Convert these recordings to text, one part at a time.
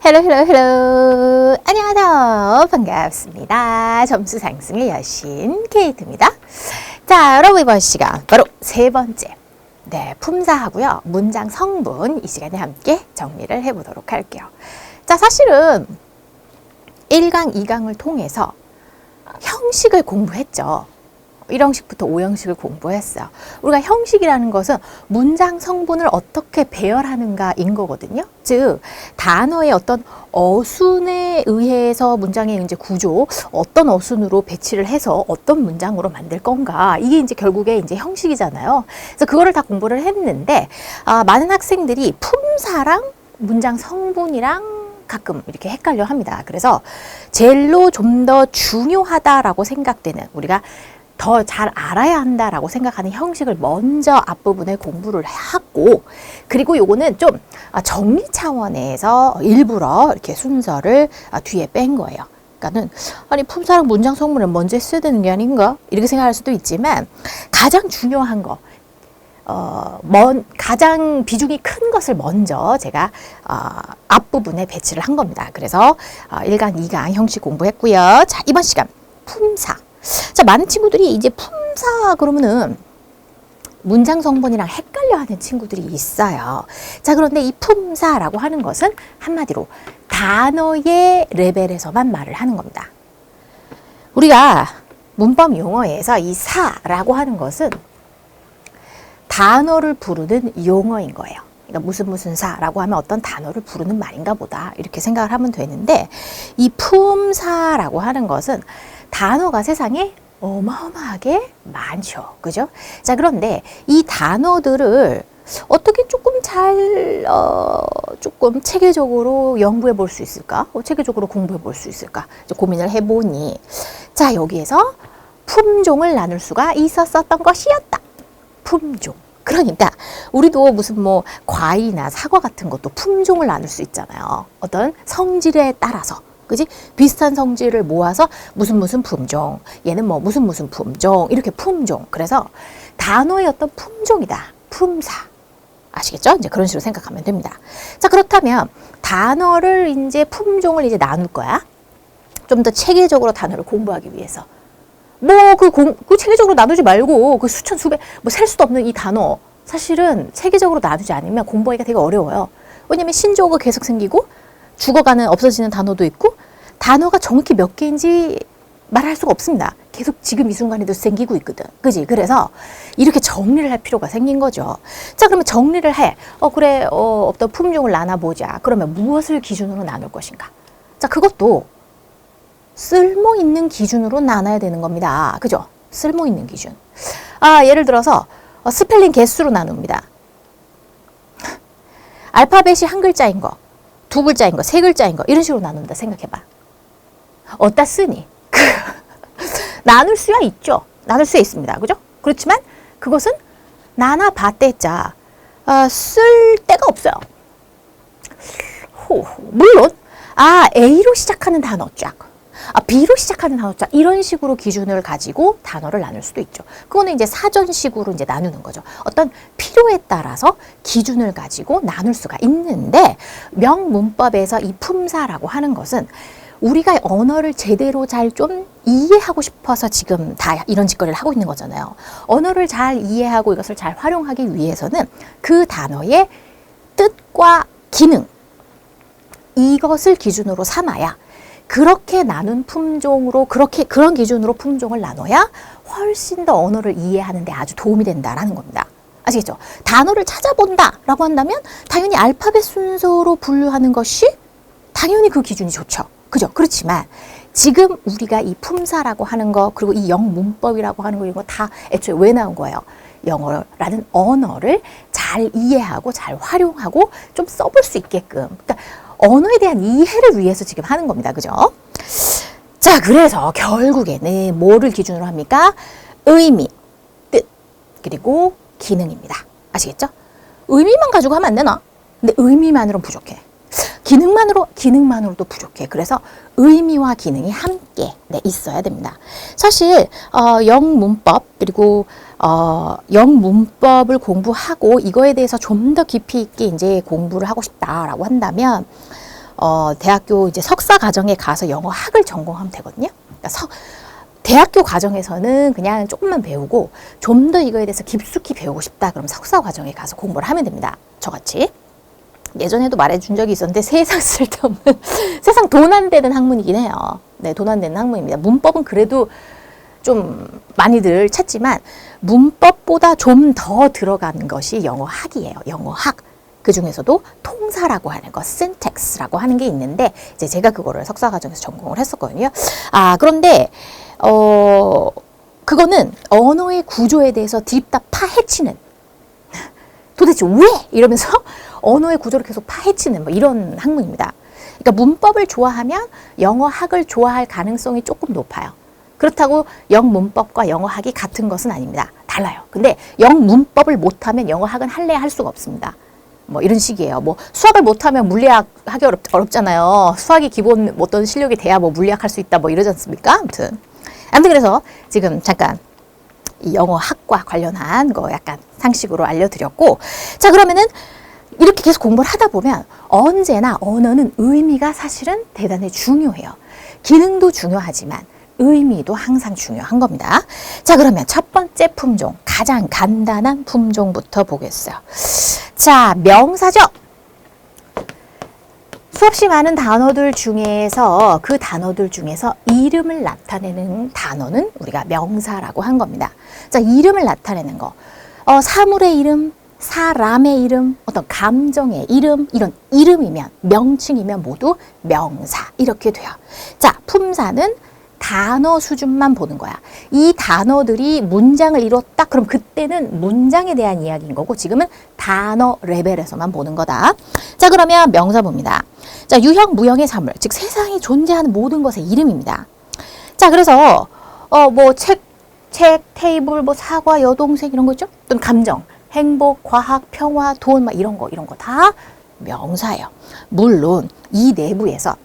헬로 헬로 헬로 안녕하세요. 반갑습니다. 점수 상승의 여신 케이트입니다. 자, 여러분 이번 시간 바로 세 번째 품사하고요. 문장 성분 이 시간에 함께 정리를 해보도록 할게요. 자, 사실은 1강, 2강을 통해서 형식을 공부했죠. 1형식부터 5형식을 공부했어요. 우리가 형식이라는 것은 문장 성분을 어떻게 배열하는가인 거거든요. 즉, 단어의 어떤 어순에 의해서 문장의 이제 구조, 어떤 어순으로 배치를 해서 어떤 문장으로 만들 건가. 이게 이제 결국에 이제 형식이잖아요. 그래서 그거를 다 공부를 했는데, 많은 학생들이 품사랑 문장 성분이랑 가끔 이렇게 헷갈려 합니다. 그래서 제일로 좀 더 중요하다라고 생각되는, 우리가 더 잘 알아야 한다라고 생각하는 형식을 먼저 앞부분에 공부를 하고, 그리고 요거는 좀 정리 차원에서 일부러 이렇게 순서를 뒤에 뺀 거예요. 그러니까는 아니 품사랑 문장 성분을 먼저 써야 되는 게 아닌가? 이렇게 생각할 수도 있지만 가장 중요한 거, 가장 비중이 큰 것을 먼저 제가 앞부분에 배치를 한 겁니다. 그래서 1강, 2강 형식 공부했고요. 자, 이번 시간 품사. 자, 많은 친구들이 이제 품사 그러면은 문장 성분이랑 헷갈려 하는 친구들이 있어요. 자, 그런데 이 품사라고 하는 것은 한마디로 단어의 레벨에서만 말을 하는 겁니다. 우리가 문법 용어에서 이 사라고 하는 것은 단어를 부르는 용어인 거예요. 그러니까 무슨 사라고 하면 어떤 단어를 부르는 말인가 보다 이렇게 생각을 하면 되는데, 이 품사라고 하는 것은 단어가 세상에 어마어마하게 많죠. 그죠? 자, 그런데 이 단어들을 어떻게 조금 체계적으로 연구해 볼 수 있을까? 체계적으로 공부해 볼 수 있을까? 고민을 해보니, 자, 여기에서 품종을 나눌 수가 있었던 것이었다. 품종. 그러니까 우리도 무슨 과일이나 사과 같은 것도 품종을 나눌 수 있잖아요. 어떤 성질에 따라서. 그지? 비슷한 성질을 모아서 무슨 품종, 얘는 무슨 품종, 이렇게 품종. 그래서 단어의 어떤 품종이다. 품사. 아시겠죠? 이제 그런 식으로 생각하면 됩니다. 자, 그렇다면 단어를 이제 품종을 이제 나눌 거야. 좀 더 체계적으로 단어를 공부하기 위해서. 그 체계적으로 나누지 말고 그 수천 수백 셀 수도 없는 이 단어 사실은 체계적으로 나누지 않으면 공부하기가 되게 어려워요. 왜냐면 신조어가 계속 생기고 죽어가는 없어지는 단어도 있고 단어가 정확히 몇 개인지 말할 수가 없습니다. 계속 지금 이 순간에도 생기고 있거든. 그지? 그래서 이렇게 정리를 할 필요가 생긴 거죠. 자, 그러면 정리를 해. 그래, 어떤 품종을 나눠보자. 그러면 무엇을 기준으로 나눌 것인가? 자, 그것도 쓸모 있는 기준으로 나눠야 되는 겁니다. 그죠? 쓸모 있는 기준. 예를 들어서 스펠링 개수로 나눕니다. 알파벳이 한 글자인 거, 두 글자인 거, 세 글자인 거 이런 식으로 나눈다 생각해봐. 어디다 쓰니? 나눌 수야 있죠. 나눌 수 있습니다. 그죠? 그렇지만 그것은 나눠봤대자 쓸 데가 없어요. 물론 A로 시작하는 단어 쫙, B로 시작하는 단어 쫙 이런 식으로 기준을 가지고 단어를 나눌 수도 있죠. 그거는 이제 사전식으로 이제 나누는 거죠. 어떤 필요에 따라서 기준을 가지고 나눌 수가 있는데, 명문법에서 이 품사라고 하는 것은 우리가 언어를 제대로 잘 좀 이해하고 싶어서 지금 다 이런 짓거리를 하고 있는 거잖아요. 언어를 잘 이해하고 이것을 잘 활용하기 위해서는 그 단어의 뜻과 기능, 이것을 기준으로 삼아야, 그렇게 나눈 품종으로, 그런 기준으로 품종을 나눠야 훨씬 더 언어를 이해하는 데 아주 도움이 된다라는 겁니다. 아시겠죠? 단어를 찾아본다라고 한다면 당연히 알파벳 순서로 분류하는 것이 당연히 그 기준이 좋죠. 그죠? 그렇지만 지금 우리가 이 품사라고 하는 거, 그리고 이 영문법이라고 하는 거, 이거 다 애초에 왜 나온 거예요? 영어라는 언어를 잘 이해하고 잘 활용하고 좀 써볼 수 있게끔. 그러니까 언어에 대한 이해를 위해서 지금 하는 겁니다. 그죠? 자, 그래서 결국에는 뭐를 기준으로 합니까? 의미, 뜻, 그리고 기능입니다. 아시겠죠? 의미만 가지고 하면 안 되나? 근데 의미만으로는 부족해. 기능만으로도 부족해. 그래서 의미와 기능이 함께 있어야 됩니다. 사실 영문법 그리고 영문법을 공부하고 이거에 대해서 좀 더 깊이 있게 이제 공부를 하고 싶다라고 한다면 대학교 이제 석사 과정에 가서 영어 학을 전공하면 되거든요. 그러니까 대학교 과정에서는 그냥 조금만 배우고 좀 더 이거에 대해서 깊숙이 배우고 싶다. 그럼 석사 과정에 가서 공부를 하면 됩니다. 저같이. 예전에도 말해준 적이 있었는데 세상 쓸데없는 세상 돈 안 되는 학문이긴 해요. 네, 돈 안 되는 학문입니다. 문법은 그래도 좀 많이들 찾지만 문법보다 좀 더 들어가는 것이 영어학이에요. 영어학. 그 중에서도 통사라고 하는 거, syntax라고 하는 게 있는데 이제 제가 그거를 석사 과정에서 전공을 했었거든요. 그런데 그거는 언어의 구조에 대해서 딥다 파헤치는 도대체 왜? 이러면서 언어의 구조를 계속 파헤치는 뭐 이런 학문입니다. 그러니까 문법을 좋아하면 영어학을 좋아할 가능성이 조금 높아요. 그렇다고 영문법과 영어학이 같은 것은 아닙니다. 달라요. 근데 영문법을 못하면 영어학은 할래야 할 수가 없습니다. 뭐 이런 식이에요. 뭐 수학을 못하면 물리학 하기 어렵잖아요. 수학이 기본 어떤 실력이 돼야 뭐 물리학 할 수 있다 뭐 이러지 않습니까? 아무튼 그래서 지금 잠깐 이 영어학과 관련한 거 약간 상식으로 알려드렸고, 자 그러면은 이렇게 계속 공부를 하다 보면 언제나 언어는 의미가 사실은 대단히 중요해요. 기능도 중요하지만 의미도 항상 중요한 겁니다. 자 그러면 첫 번째 품종, 가장 간단한 품종부터 보겠어요. 자, 명사죠. 수없이 많은 단어들 중에서 그 단어들 중에서 이름을 나타내는 단어는 우리가 명사라고 한 겁니다. 자, 이름을 나타내는 거. 사물의 이름, 사람의 이름, 어떤 감정의 이름, 이런 이름이면, 명칭이면 모두 명사. 이렇게 돼요. 자, 품사는 단어 수준만 보는 거야. 이 단어들이 문장을 이뤘다? 그럼 그때는 문장에 대한 이야기인 거고 지금은 단어 레벨에서만 보는 거다. 자 그러면 명사 봅니다. 자 유형, 무형의 사물, 즉 세상에 존재하는 모든 것의 이름입니다. 자 그래서 뭐 책, 테이블, 뭐 사과, 여동생 이런 거 있죠? 또는 감정, 행복, 과학, 평화, 돈 막 이런 거 다 명사예요. 물론 이 내부에서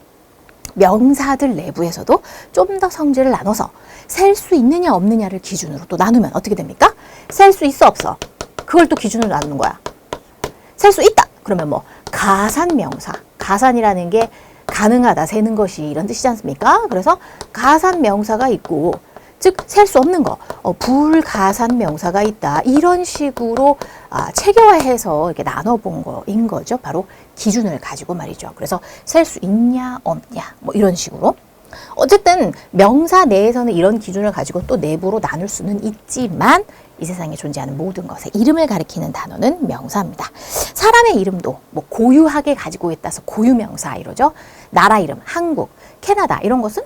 명사들 내부에서도 좀 더 성질을 나눠서 셀 수 있느냐 없느냐를 기준으로 또 나누면 어떻게 됩니까? 셀 수 있어 없어? 그걸 또 기준으로 나누는 거야. 셀 수 있다. 그러면 뭐 가산명사. 가산이라는 게 가능하다, 세는 것이 이런 뜻이지 않습니까? 그래서 가산명사가 있고 즉 셀 수 없는 거, 불가산명사가 있다. 이런 식으로 체계화해서 이렇게 나눠본 거인 거죠. 바로 기준을 가지고 말이죠. 그래서 셀 수 있냐 없냐 뭐 이런 식으로. 어쨌든 명사 내에서는 이런 기준을 가지고 또 내부로 나눌 수는 있지만 이 세상에 존재하는 모든 것의 이름을 가리키는 단어는 명사입니다. 사람의 이름도 뭐 고유하게 가지고 있다서 고유명사 이러죠. 나라 이름, 한국, 캐나다 이런 것은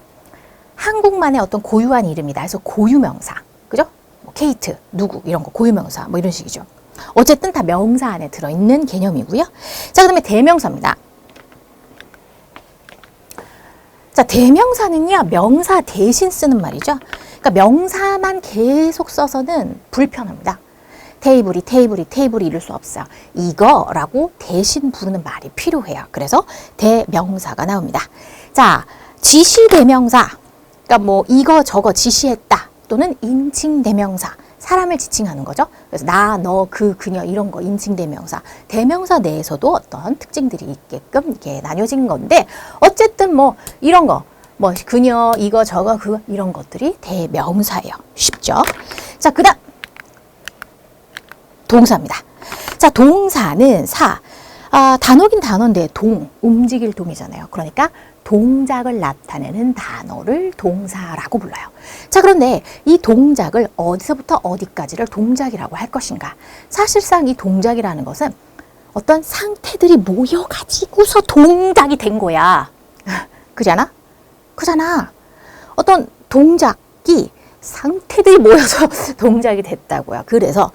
한국만의 어떤 고유한 이름이다. 그래서 고유명사. 그죠? 뭐 케이트, 누구 이런 거 고유명사 뭐 이런 식이죠. 어쨌든 다 명사 안에 들어있는 개념이고요. 자, 그다음에 대명사입니다. 자, 대명사는요, 명사 대신 쓰는 말이죠. 그러니까 명사만 계속 써서는 불편합니다. 테이블이 이럴 수 없어요. 이거라고 대신 부르는 말이 필요해요. 그래서 대명사가 나옵니다. 자, 지시대명사. 그러니까 뭐 이거 저거 지시했다. 또는 인칭대명사. 사람을 지칭하는 거죠. 그래서 나, 너, 그, 그녀 이런 거 인칭대명사. 대명사 내에서도 어떤 특징들이 있게끔 이렇게 나뉘어진 건데 어쨌든 뭐 이런 거, 뭐 그녀, 이거, 저거, 그거 이런 것들이 대명사예요. 쉽죠? 자, 그다음 동사입니다. 자, 동사는 단어긴 단어인데 움직일 동이잖아요. 그러니까 동작을 나타내는 단어를 동사라고 불러요. 자, 그런데 이 동작을 어디서부터 어디까지를 동작이라고 할 것인가? 사실상 이 동작이라는 것은 어떤 상태들이 모여가지고서 동작이 된 거야. 그잖아? 어떤 동작이 상태들이 모여서 동작이 됐다고요. 그래서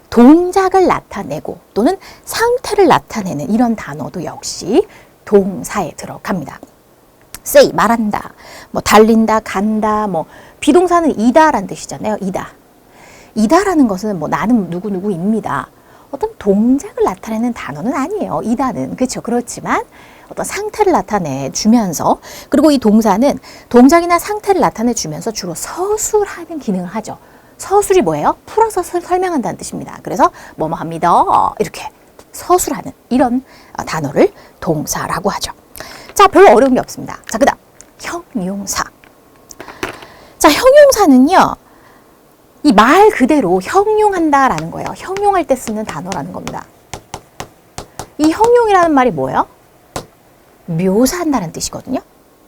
동작을 나타내고 또는 상태를 나타내는 이런 단어도 역시 동사에 들어갑니다. say, 말한다, 뭐 달린다, 간다, 뭐 비동사는 이다라는 뜻이잖아요. 이다라는 것은 뭐 나는 누구누구입니다. 어떤 동작을 나타내는 단어는 아니에요. 이다는. 그렇죠. 그렇지만 어떤 상태를 나타내 주면서, 그리고 이 동사는 동작이나 상태를 나타내 주면서 주로 서술하는 기능을 하죠. 서술이 뭐예요? 풀어서 설명한다는 뜻입니다. 그래서 뭐뭐 합니다. 이렇게 서술하는 이런 단어를 동사라고 하죠. 자, 별로 어려운 게 없습니다. 자, 그 다음 형용사. 자, 형용사는요, 이 말 그대로 형용한다라는 거예요. 형용할 때 쓰는 단어라는 겁니다. 이 형용이라는 말이 뭐예요? 묘사한다는 뜻이거든요.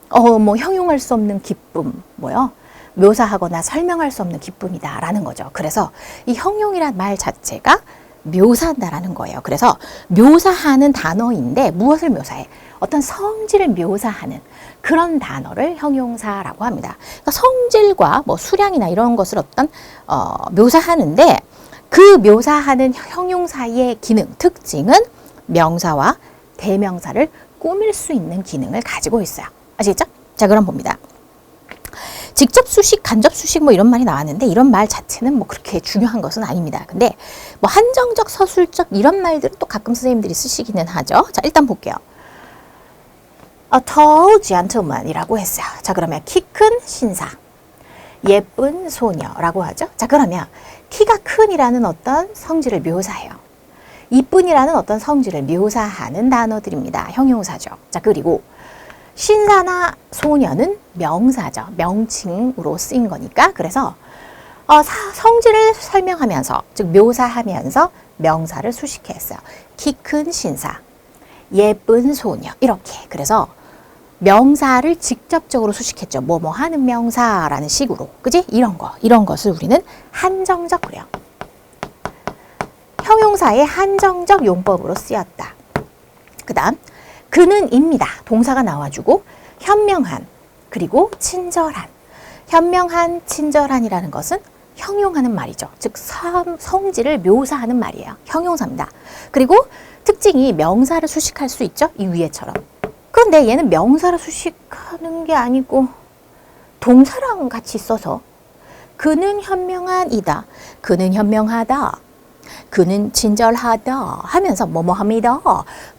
뭐 형용할 수 없는 기쁨, 뭐요? 묘사하거나 설명할 수 없는 기쁨이다 라는 거죠. 그래서 이 형용이란 말 자체가 묘사한다라는 거예요. 그래서 묘사하는 단어인데 무엇을 묘사해? 어떤 성질을 묘사하는 그런 단어를 형용사라고 합니다. 그러니까 성질과 뭐 수량이나 이런 것을 어떤 묘사하는데 그 묘사하는 형용사의 기능, 특징은 명사와 대명사를 꾸밀 수 있는 기능을 가지고 있어요. 아시겠죠? 자, 그럼 봅니다. 직접 수식, 간접 수식 뭐 이런 말이 나왔는데 이런 말 자체는 뭐 그렇게 중요한 것은 아닙니다. 근데 뭐 한정적, 서술적 이런 말들은 또 가끔 선생님들이 쓰시기는 하죠. 자, 일단 볼게요. A tall gentleman이라고 했어요. 자, 그러면 키 큰 신사, 예쁜 소녀라고 하죠. 자, 그러면 키가 큰이라는 어떤 성질을 묘사해요. 이쁜이라는 어떤 성질을 묘사하는 단어들입니다. 형용사죠. 자, 그리고 신사나 소녀는 명사죠. 명칭으로 쓰인 거니까. 그래서 성질을 설명하면서, 즉 묘사하면서 명사를 수식했어요. 키 큰 신사, 예쁜 소녀 이렇게. 그래서 명사를 직접적으로 수식했죠. 뭐뭐 하는 명사라는 식으로. 그지? 이런 것을 우리는 한정적 그래요. 형용사의 한정적 용법으로 쓰였다. 그 다음 그는입니다. 동사가 나와주고 현명한, 그리고 친절한. 현명한, 친절한이라는 것은 형용하는 말이죠. 즉 성질을 묘사하는 말이에요. 형용사입니다. 그리고 특징이 명사를 수식할 수 있죠. 이 위에처럼. 그런데 얘는 명사를 수식하는 게 아니고 동사랑 같이 써서 그는 현명한이다, 그는 현명하다, 그는 친절하다 하면서 뭐뭐합니다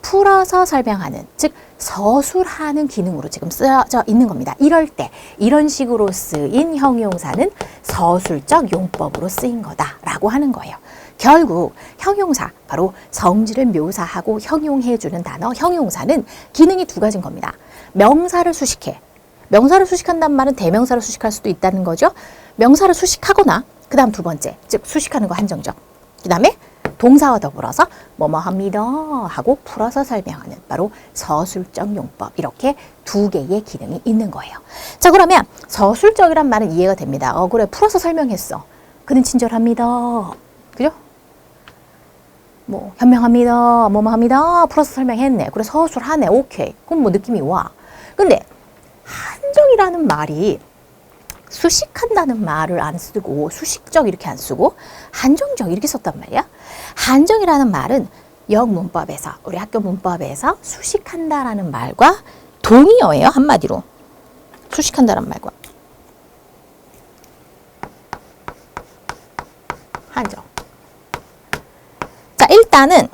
풀어서 설명하는, 즉 서술하는 기능으로 지금 쓰여져 있는 겁니다. 이럴 때 이런 식으로 쓰인 형용사는 서술적 용법으로 쓰인 거다라고 하는 거예요. 결국 형용사, 바로 성질을 묘사하고 형용해주는 단어 형용사는 기능이 두 가지인 겁니다. 명사를 수식해. 명사를 수식한다는 말은 대명사를 수식할 수도 있다는 거죠. 명사를 수식하거나 그 다음 두 번째, 즉 수식하는 거 한정적. 그 다음에 동사와 더불어서 뭐뭐합니다 하고 풀어서 설명하는 바로 서술적 용법. 이렇게 두 개의 기능이 있는 거예요. 자, 그러면 서술적이란 말은 이해가 됩니다. 그래, 풀어서 설명했어. 그는 친절합니다. 그죠? 뭐 현명합니다. 뭐뭐합니다. 풀어서 설명했네. 그래, 서술하네. 오케이. 그럼 뭐 느낌이 와. 근데 한정이라는 말이 수식한다는 말을 안 쓰고 수식적 이렇게 안 쓰고 한정적 이렇게 썼단 말이야. 한정이라는 말은 영문법에서, 우리 학교 문법에서 수식한다라는 말과 동의어예요. 한마디로 수식한다라는 말과 한정. 자, 일단은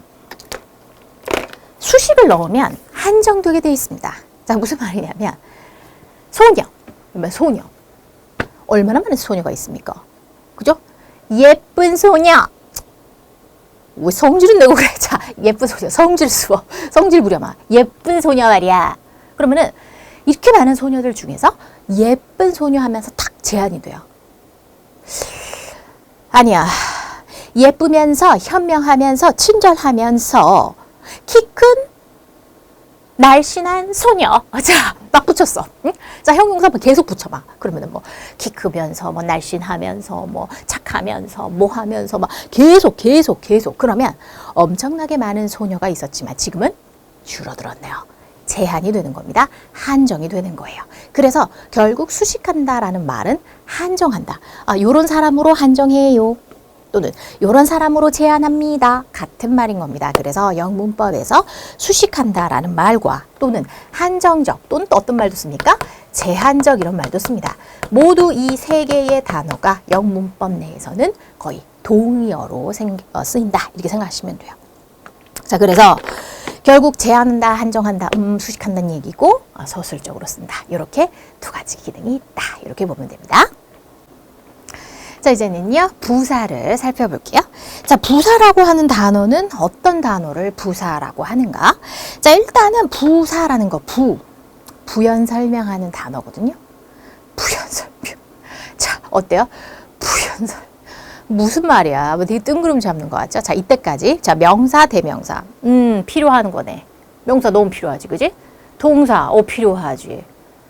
수식을 넣으면 한정되게 되어 있습니다. 자, 무슨 말이냐면 소녀, 그러면 소녀. 얼마나 많은 소녀가 있습니까? 그죠? 예쁜 소녀. 왜 성질은 내고 그래? 자, 예쁜 소녀. 성질 수어. 성질 부려마. 예쁜 소녀 말이야. 그러면은 이렇게 많은 소녀들 중에서 예쁜 소녀 하면서 탁 제한이 돼요. 아니야. 예쁘면서 현명하면서 친절하면서 키 큰 날씬한 소녀. 자, 막 붙였어. 응? 자, 형용사 계속 붙여봐. 그러면은 뭐 키 크면서 뭐 날씬하면서 뭐 착하면서 뭐 하면서 막 계속. 그러면 엄청나게 많은 소녀가 있었지만 지금은 줄어들었네요. 제한이 되는 겁니다. 한정이 되는 거예요. 그래서 결국 수식한다라는 말은 한정한다. 요런 사람으로 한정해요. 또는 이런 사람으로 제한합니다. 같은 말인 겁니다. 그래서 영문법에서 수식한다라는 말과 또는 한정적 또는 또 어떤 말도 씁니까? 제한적 이런 말도 씁니다. 모두 이 세 개의 단어가 영문법 내에서는 거의 동의어로 쓰인다. 이렇게 생각하시면 돼요. 자, 그래서 결국 제한한다, 한정한다, 수식한다는 얘기고 서술적으로 쓴다. 이렇게 두 가지 기능이 있다. 이렇게 보면 됩니다. 자, 이제는요, 부사를 살펴볼게요. 자, 부사라고 하는 단어는 어떤 단어를 부사라고 하는가? 자, 일단은 부사라는 거, 부연 설명하는 단어거든요. 부연 설명. 자, 어때요? 부연 설명. 무슨 말이야? 뭐 되게 뜬구름 잡는 거 같죠? 자, 이때까지. 자, 명사, 대명사. 필요한 거네. 명사 너무 필요하지, 그지? 동사, 필요하지.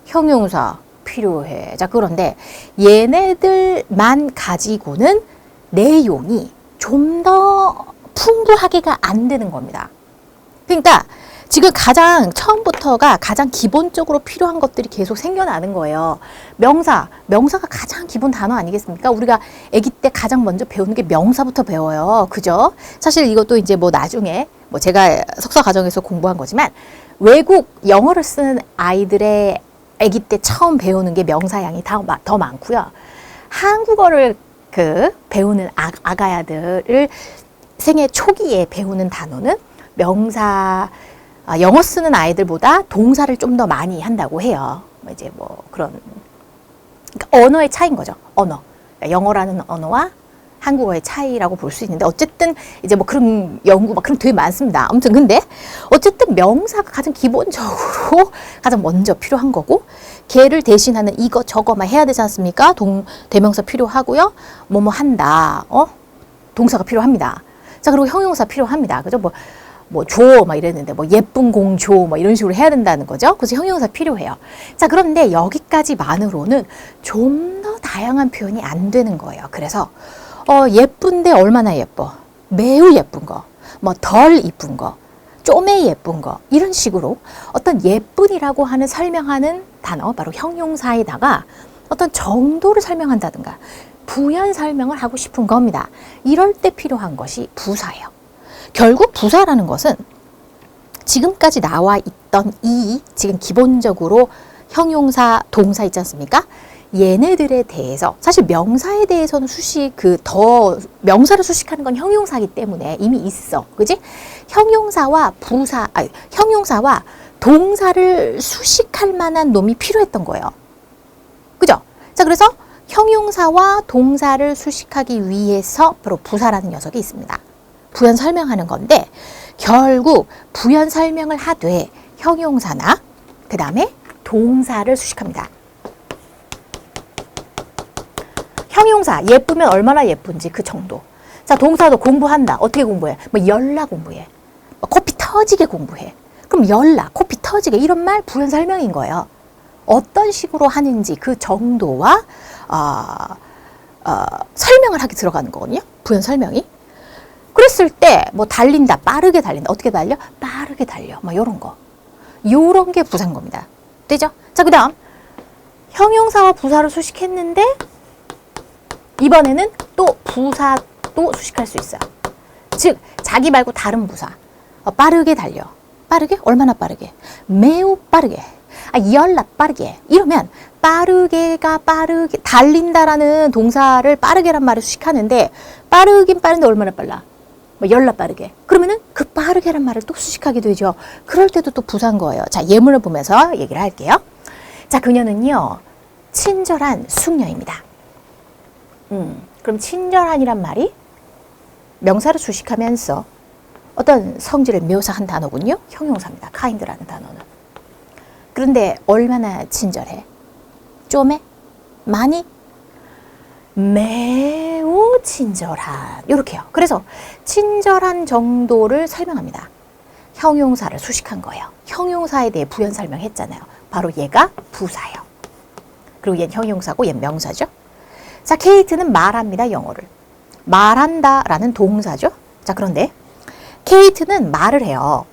형용사, 필요해. 자, 그런데 얘네들만 가지고는 내용이 좀 더 풍부하게가 안 되는 겁니다. 그러니까 지금 가장 처음부터가 가장 기본적으로 필요한 것들이 계속 생겨나는 거예요. 명사가 가장 기본 단어 아니겠습니까? 우리가 아기 때 가장 먼저 배우는 게 명사부터 배워요. 그죠? 사실 이것도 이제 뭐 나중에 뭐 제가 석사 과정에서 공부한 거지만 외국 영어를 쓰는 아이들의 아기 때 처음 배우는 게 명사량이 더 많고요. 한국어를 배우는 아가야들을 생애 초기에 배우는 단어는 영어 쓰는 아이들보다 동사를 좀 더 많이 한다고 해요. 이제 뭐 그런, 그러니까 언어의 차이인 거죠. 언어. 그러니까 영어라는 언어와 한국어의 차이라고 볼 수 있는데, 어쨌든 이제 뭐 그런 연구 막 그런 되게 많습니다. 아무튼 근데 어쨌든 명사가 가장 기본적으로 가장 먼저 필요한 거고, 걔를 대신하는 이거 저거만 해야 되지 않습니까? 대명사 필요하고요. 뭐뭐 한다. 동사가 필요합니다. 자, 그리고 형용사 필요합니다. 그죠? 줘, 막 이랬는데, 예쁜 공 줘, 뭐 이런 식으로 해야 된다는 거죠. 그래서 형용사 필요해요. 자, 그런데 여기까지만으로는 좀 더 다양한 표현이 안 되는 거예요. 그래서, 예쁜데 얼마나 예뻐? 매우 예쁜 거, 덜 이쁜 거, 좀에 예쁜 거, 이런 식으로 어떤 예쁜이라고 하는 설명하는 단어, 바로 형용사에다가 어떤 정도를 설명한다든가, 부연 설명을 하고 싶은 겁니다. 이럴 때 필요한 것이 부사예요. 결국 부사라는 것은 지금까지 나와 있던 지금 기본적으로 형용사, 동사 있지 않습니까? 얘네들에 대해서, 사실 명사에 대해서는 명사를 수식하는 건 형용사이기 때문에 이미 있어. 그지? 형용사와 동사를 수식할 만한 놈이 필요했던 거예요. 그죠? 자, 그래서 형용사와 동사를 수식하기 위해서 바로 부사라는 녀석이 있습니다. 부연 설명하는 건데, 결국 부연 설명을 하되 형용사나 그 다음에 동사를 수식합니다. 형용사, 예쁘면 얼마나 예쁜지 그 정도. 자, 동사도 공부한다. 어떻게 공부해? 열나 공부해. 코피 터지게 공부해. 그럼 열나, 코피 터지게, 이런 말 부연 설명인 거예요. 어떤 식으로 하는지 그 정도와 설명을 하게 들어가는 거거든요. 부연 설명이. 그랬을 때 달린다, 빠르게 달린다. 어떻게 달려? 빠르게 달려. 요런 거. 요런 게 부사인 겁니다. 되죠? 자, 그 다음 형용사와 부사를 수식했는데 이번에는 또 부사도 수식할 수 있어요. 즉 자기 말고 다른 부사. 빠르게 달려. 빠르게? 얼마나 빠르게? 매우 빠르게. 열나 빠르게. 이러면 빠르게가 빠르게 달린다라는 동사를 빠르게란 말을 수식하는데, 빠르긴 빠른데 얼마나 빨라? 열나 빠르게. 그러면은 그 빠르게란 말을 또 수식하게 되죠. 그럴 때도 또 부사인 거예요. 자, 예문을 보면서 얘기를 할게요. 자, 그녀는요 친절한 숙녀입니다. 그럼 친절한이란 말이 명사를 수식하면서 어떤 성질을 묘사한 단어군요. 형용사입니다. kind라는 단어는. 그런데 얼마나 친절해? 좀에? 많이? 매우 친절한. 이렇게요. 그래서 친절한 정도를 설명합니다. 형용사를 수식한 거예요. 형용사에 대해 부연 설명했잖아요. 바로 얘가 부사예요. 그리고 얘는 형용사고 얘는 명사죠. 자, 케이트는 말합니다. 영어를. 말한다라는 동사죠. 자, 그런데 케이트는 말을 해요.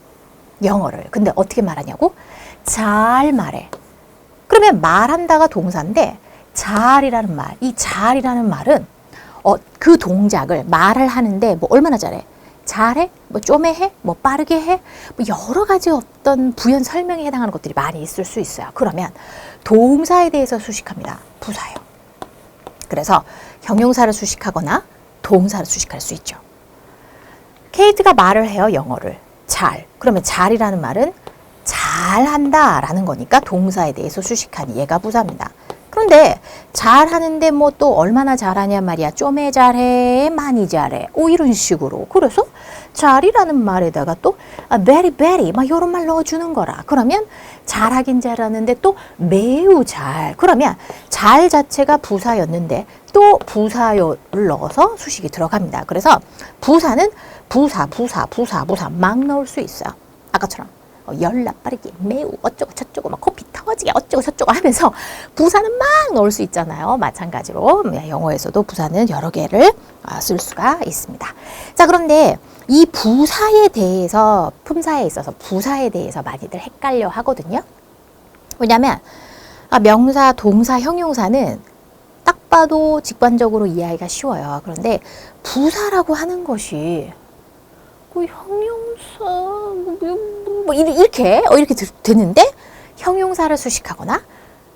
영어를. 근데 어떻게 말하냐고? 잘 말해. 그러면 말한다가 동사인데 잘이라는 말, 이 잘이라는 말은 그 동작을 말을 하는데 얼마나 잘해? 잘해? 좀에 해? 빠르게 해? 여러 가지 어떤 부연 설명에 해당하는 것들이 많이 있을 수 있어요. 그러면 동사에 대해서 수식합니다. 부사예요. 그래서 형용사를 수식하거나 동사를 수식할 수 있죠. 케이트가 말을 해요. 영어를. 잘. 그러면 잘이라는 말은 잘한다 라는 거니까 동사에 대해서 수식하니 얘가 부사입니다. 그런데 잘하는데 또 얼마나 잘하냐 말이야. 좀에 잘해, 많이 잘해. 이런 식으로. 그래서 잘이라는 말에다가 또 very very 막 이런 말 넣어주는 거라. 그러면 잘하긴 잘하는데 또 매우 잘. 그러면 잘 자체가 부사였는데 또 부사를 넣어서 수식이 들어갑니다. 그래서 부사는 부사 막 넣을 수 있어요. 아까처럼 열나 빠르게 매우 어쩌고 저쩌고 막 코피 터지게 어쩌고 저쩌고 하면서 부사는 막 넣을 수 있잖아요. 마찬가지로 영어에서도 부사는 여러 개를 쓸 수가 있습니다. 자, 그런데 이 부사에 대해서 품사에 있어서 부사에 대해서 많이들 헷갈려 하거든요. 왜냐하면 명사, 동사, 형용사는 딱 봐도 직관적으로 이해하기가 쉬워요. 그런데 부사라고 하는 것이 형용사 이렇게 되는데 되는데 수식하거나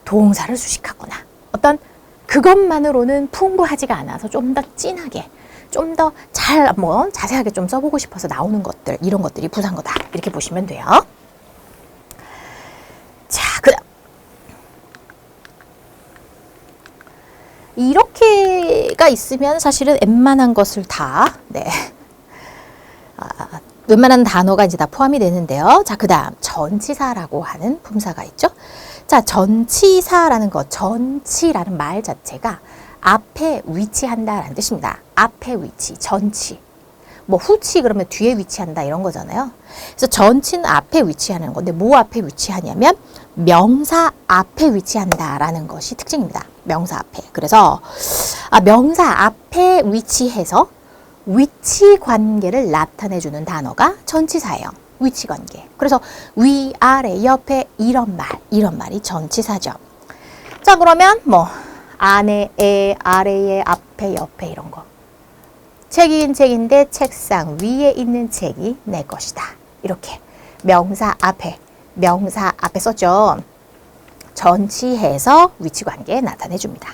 동사를 수식하거나 어떤 그것만으로는 풍부하지가 않아서 좀 더 진하게 좀 더 잘 한번 자세하게 좀 써보고 싶어서 나오는 것들, 이런 것들이 부사인 거다 이렇게 보시면 돼요. 자, 그다음 이렇게가 있으면 사실은 웬만한 것을 다 웬만한 단어가 이제 다 포함이 되는데요. 자, 그 다음 전치사라고 하는 품사가 있죠. 자, 전치사라는 것, 전치라는 말 자체가 앞에 위치한다라는 뜻입니다. 앞에 위치, 전치. 뭐 후치 그러면 뒤에 위치한다 이런 거잖아요. 그래서 전치는 앞에 위치하는 건데 뭐 앞에 위치하냐면 명사 앞에 위치한다라는 것이 특징입니다. 명사 앞에. 그래서 명사 앞에 위치해서 위치 관계를 나타내주는 단어가 전치사예요. 위치 관계. 그래서 위, 아래, 옆에 이런 말이 전치사죠. 자, 그러면 뭐 안에, 아래에, 앞에, 옆에 이런 거. 책이긴 책인데 책상 위에 있는 책이 내 것이다. 이렇게 명사 앞에 썼죠. 전치해서 위치 관계 나타내줍니다.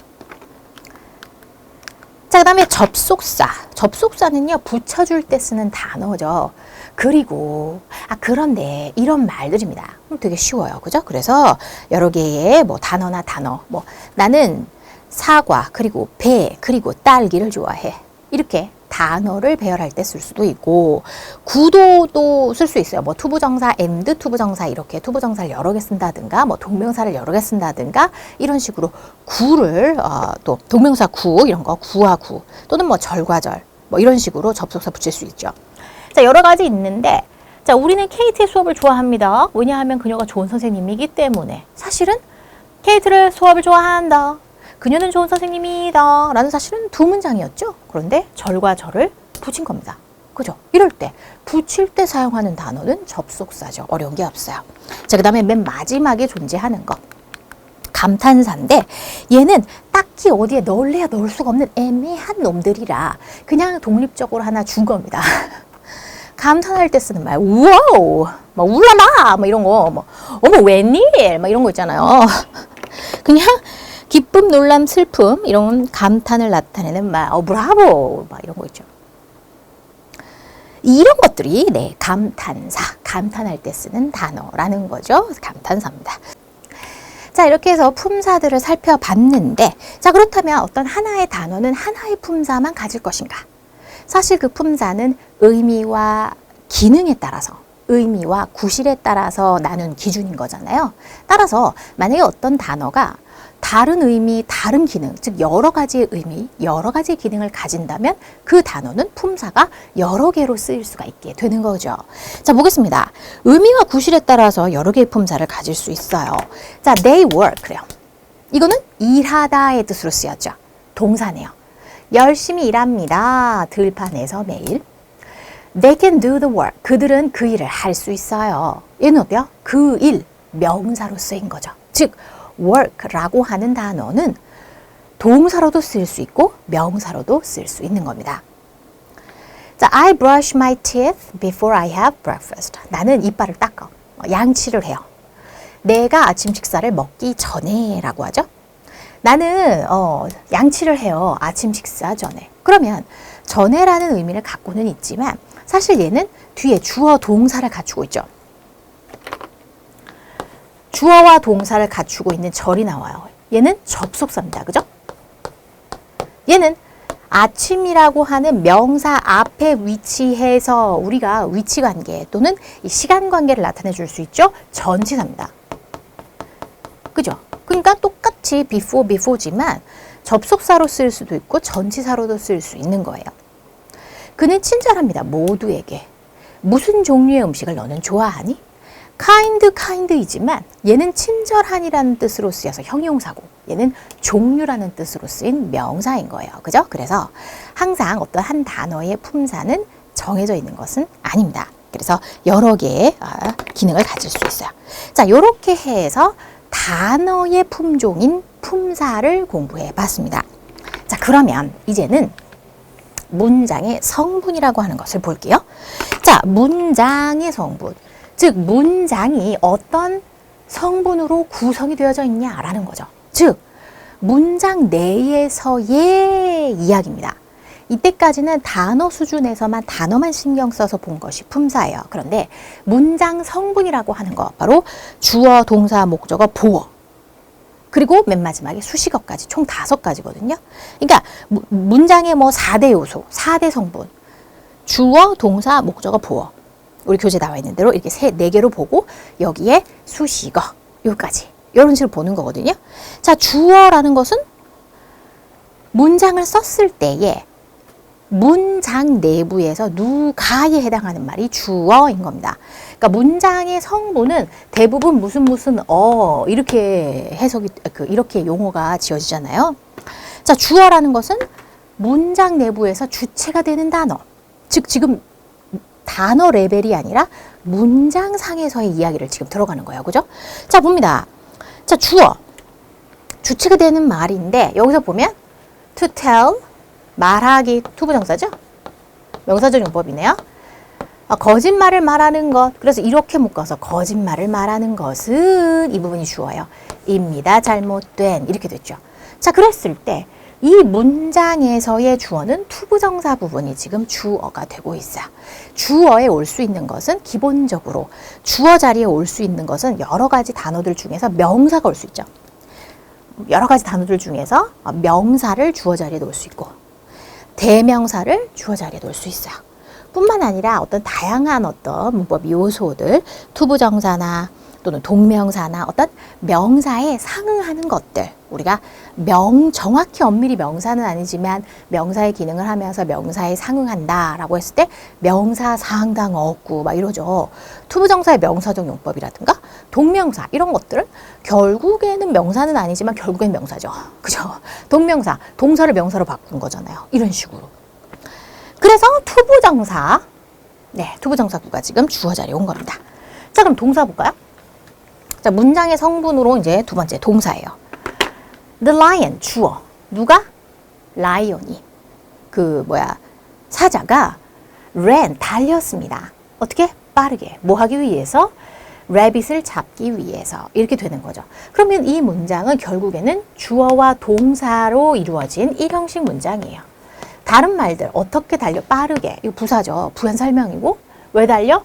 자, 그 다음에 접속사. 접속사는요, 붙여줄 때 쓰는 단어죠. 그리고, 그런데 이런 말들입니다. 되게 쉬워요. 그죠? 그래서 여러 개의 뭐 단어나 단어. 뭐, 나는 사과, 그리고 배, 그리고 딸기를 좋아해. 이렇게 단어를 배열할 때 쓸 수도 있고, 구도도 쓸 수 있어요. 뭐 투부정사, and 투부정사 이렇게 투부정사를 여러 개 쓴다든가, 뭐 동명사를 여러 개 쓴다든가, 이런 식으로 구를 또 동명사 구 이런 거 구와 구 또는 뭐 절과 절 뭐 이런 식으로 접속사 붙일 수 있죠. 자, 여러 가지 있는데, 자, 우리는 케이트의 수업을 좋아합니다. 왜냐하면 그녀가 좋은 선생님이기 때문에. 사실은 케이트를 수업을 좋아한다. 그녀는 좋은 선생님이다 라는 사실은 두 문장이었죠. 그런데 절과 절을 붙인 겁니다. 그죠? 이럴 때 붙일 때 사용하는 단어는 접속사죠. 어려운 게 없어요. 자, 그 다음에 맨 마지막에 존재하는 거 감탄사인데, 얘는 딱히 어디에 넣을래야 넣을 수가 없는 애매한 놈들이라 그냥 독립적으로 하나 준 겁니다. 감탄할 때 쓰는 말, 와우, 막 울라마, 뭐 이런 거, 뭐 어머 웬일, 막 이런 거 있잖아요. 그냥 기쁨, 놀람, 슬픔 이런 감탄을 나타내는 말, 브라보, 막 이런 거 있죠. 이런 것들이 감탄사, 감탄할 때 쓰는 단어라는 거죠. 감탄사입니다. 자, 이렇게 해서 품사들을 살펴봤는데, 자, 그렇다면 어떤 하나의 단어는 하나의 품사만 가질 것인가? 사실 그 품사는 의미와 기능에 따라서, 의미와 구실에 따라서 나눈 기준인 거잖아요. 따라서 만약에 어떤 단어가 다른 의미, 다른 기능, 즉 여러 가지의 의미, 여러 가지의 기능을 가진다면 그 단어는 품사가 여러 개로 쓰일 수가 있게 되는 거죠. 자, 보겠습니다. 의미와 구실에 따라서 여러 개의 품사를 가질 수 있어요. 자, they work래요. 이거는 일하다의 뜻으로 쓰였죠. 동사네요. 열심히 일합니다. 들판에서 매일. They can do the work. 그들은 그 일을 할 수 있어요. 얘는 어때요? 그 일, 명사로 쓰인 거죠. 즉, work라고 하는 단어는 동사로도 쓸 수 있고 명사로도 쓸 수 있는 겁니다. 자, I brush my teeth before I have breakfast. 나는 이빨을 닦아. 양치를 해요. 내가 아침 식사를 먹기 전에 라고 하죠. 나는 양치를 해요. 아침 식사 전에. 그러면 전에라는 의미를 갖고는 있지만 사실 얘는 뒤에 주어 동사를 갖추고 있죠. 주어와 동사를 갖추고 있는 절이 나와요. 얘는 접속사입니다. 그죠? 얘는 아침이라고 하는 명사 앞에 위치해서 우리가 위치관계 또는 이 시간관계를 나타내 줄 수 있죠. 전치사입니다. 그죠? 그러니까 똑같이 before지만 접속사로 쓸 수도 있고 전치사로도 쓸 수 있는 거예요. 그는 친절합니다. 모두에게. 무슨 종류의 음식을 너는 좋아하니? kind이지만 얘는 친절한이라는 뜻으로 쓰여서 형용사고 얘는 종류라는 뜻으로 쓰인 명사인 거예요. 그죠? 그래서 항상 어떤 한 단어의 품사는 정해져 있는 것은 아닙니다. 그래서 여러 개의 기능을 가질 수 있어요. 자, 이렇게 해서 단어의 품종인 품사를 공부해 봤습니다. 자, 그러면 이제는 문장의 성분이라고 하는 것을 볼게요. 자, 문장의 성분. 즉, 문장이 어떤 성분으로 구성이 되어져 있냐라는 거죠. 즉, 문장 내에서의 이야기입니다. 이때까지는 단어 수준에서만 단어만 신경 써서 본 것이 품사예요. 그런데 문장 성분이라고 하는 거 바로 주어, 동사, 목적어, 보어 그리고 맨 마지막에 수식어까지 총 5가지거든요. 그러니까 문장의 뭐 4대 요소, 4대 성분 주어, 동사, 목적어, 보어 우리 교재에 나와 있는 대로 이렇게 4개로 보고 여기에 수식어 여기까지 이런 식으로 보는 거거든요. 자, 주어라는 것은 문장을 썼을 때에 문장 내부에서 누가에 해당하는 말이 주어인 겁니다. 그러니까 문장의 성분은 대부분 무슨 이렇게 해석이 이렇게 용어가 지어지잖아요. 자, 주어라는 것은 문장 내부에서 주체가 되는 단어. 즉 지금 단어 레벨이 아니라 문장상에서의 이야기를 지금 들어가는 거예요. 그죠? 자, 봅니다. 자, 주어. 주체가 되는 말인데 여기서 보면 to tell 말하기 투부정사죠? 명사적 용법이네요. 거짓말을 말하는 것. 그래서 이렇게 묶어서 거짓말을 말하는 것은 이 부분이 주어요. 입니다. 잘못된. 이렇게 됐죠. 자, 그랬을 때 이 문장에서의 주어는 투부정사 부분이 지금 주어가 되고 있어요. 주어에 올 수 있는 것은 기본적으로 주어 자리에 올 수 있는 것은 여러 가지 단어들 중에서 명사가 올 수 있죠. 여러 가지 단어들 중에서 명사를 주어 자리에 놓을 수 있고 대명사를 주어 자리에 놓을 수 있어요. 뿐만 아니라 어떤 다양한 어떤 문법 요소들, 투부정사나 또는 동명사나 어떤 명사에 상응하는 것들, 우리가 정확히 엄밀히 명사는 아니지만 명사의 기능을 하면서 명사에 상응한다라고 했을 때 명사, 상당, 어구 막 이러죠. 투부정사의 명사적 용법이라든가 동명사 이런 것들은 결국에는 명사는 아니지만 결국엔 명사죠. 그죠? 동명사, 동사를 명사로 바꾼 거잖아요. 이런 식으로. 그래서 투부정사, 투부정사구가 지금 주어 자리에 온 겁니다. 자, 그럼 동사 볼까요? 자, 문장의 성분으로 이제 두 번째 동사예요. The lion, 주어. 누가? 라이온이. 사자가 ran, 달렸습니다. 어떻게? 빠르게. 뭐 하기 위해서? rabbit을 잡기 위해서. 이렇게 되는 거죠. 그러면 이 문장은 결국에는 주어와 동사로 이루어진 일형식 문장이에요. 다른 말들, 어떻게 달려? 빠르게. 이거 부사죠. 부연 설명이고. 왜 달려?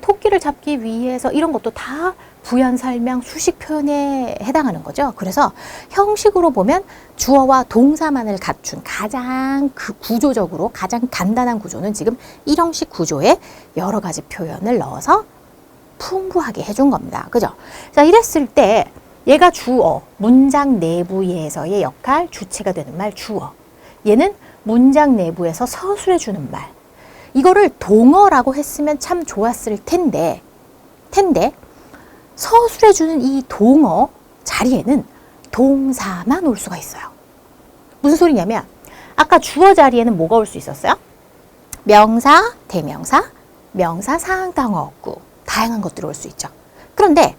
토끼를 잡기 위해서 이런 것도 다 부연 설명, 수식 표현에 해당하는 거죠. 그래서 형식으로 보면 주어와 동사만을 갖춘 가장 구조적으로 가장 간단한 구조는 지금 일형식 구조에 여러 가지 표현을 넣어서 풍부하게 해준 겁니다. 그죠? 자, 이랬을 때 얘가 주어, 문장 내부에서의 역할, 주체가 되는 말 주어. 얘는 문장 내부에서 서술해주는 말. 이거를 동어라고 했으면 참 좋았을 텐데 서술해주는 이 동어 자리에는 동사만 올 수가 있어요. 무슨 소리냐면 아까 주어 자리에는 뭐가 올 수 있었어요? 명사, 대명사, 명사, 상당어, 어구 다양한 것들이 올 수 있죠. 그런데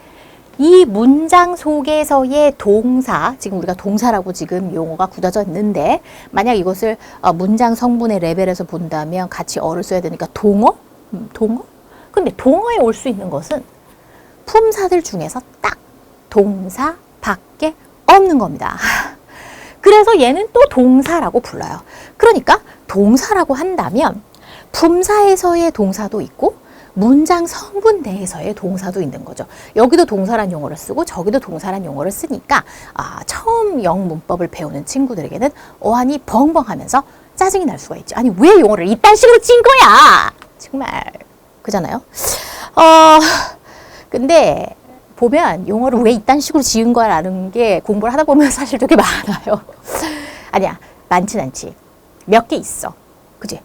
이 문장 속에서의 동사, 지금 우리가 동사라고 지금 용어가 굳어져 있는데 만약 이것을 문장 성분의 레벨에서 본다면 같이 어를 써야 되니까 동어? 동어? 근데 동어에 올 수 있는 것은 품사들 중에서 딱 동사 밖에 없는 겁니다. 그래서 얘는 또 동사라고 불러요. 그러니까 동사라고 한다면 품사에서의 동사도 있고 문장 성분 내에서의 동사도 있는 거죠. 여기도 동사란 용어를 쓰고 저기도 동사란 용어를 쓰니까 처음 영문법을 배우는 친구들에게는 어안이 벙벙하면서 짜증이 날 수가 있죠. 아니 왜 용어를 이딴 식으로 찐 거야? 정말 그잖아요. 근데 보면 용어를 왜 이딴 식으로 지은 거야라는 게 공부를 하다 보면 사실 되게 많아요. 아니야, 많진 않지. 몇 개 있어. 그지?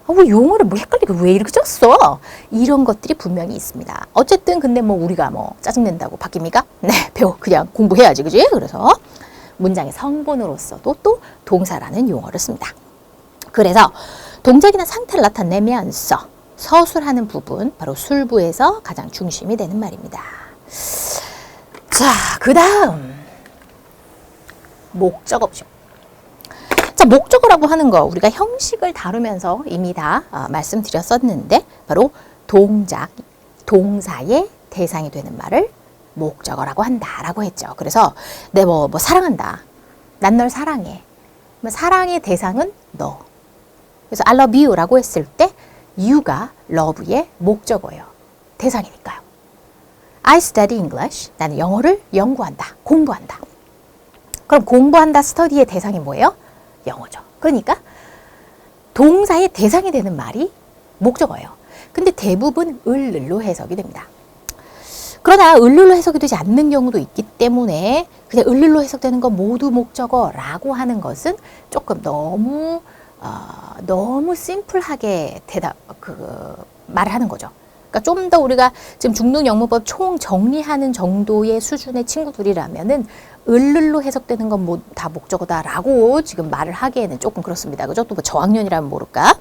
왜 용어를 뭐 헷갈리게 왜 이렇게 쪘어? 이런 것들이 분명히 있습니다. 어쨌든 근데 뭐 우리가 뭐 짜증낸다고 바뀝니까? 네, 그냥 공부해야지, 그지? 그래서 문장의 성분으로서도 또 동사라는 용어를 씁니다. 그래서 동작이나 상태를 나타내면서 서술하는 부분, 바로 술부에서 가장 중심이 되는 말입니다. 자, 그 다음 목적어죠. 자, 목적어라고 하는 거 우리가 형식을 다루면서 이미 다 말씀드렸었는데 바로 동작, 동사의 대상이 되는 말을 목적어라고 한다라고 했죠. 그래서 내 뭐 사랑한다. 난 널 사랑해. 사랑의 대상은 너. 그래서 I love you라고 했을 때 you가 love의 목적어예요. 대상이니까요. I study English. 나는 영어를 연구한다. 공부한다. 그럼 공부한다, study의 대상이 뭐예요? 영어죠. 그러니까 동사의 대상이 되는 말이 목적어예요. 근데 대부분 을로 해석이 됩니다. 그러나 을로 해석이 되지 않는 경우도 있기 때문에 그냥 을로 해석되는 거 모두 목적어라고 하는 것은 조금 너무 심플하게 말을 하는 거죠. 그러니까 좀 더 우리가 지금 중등 영문법 총 정리하는 정도의 수준의 친구들이라면은 을로 해석되는 건 뭐 다 목적어다라고 지금 말을 하기에는 조금 그렇습니다. 그죠? 또 뭐 저학년이라면 모를까?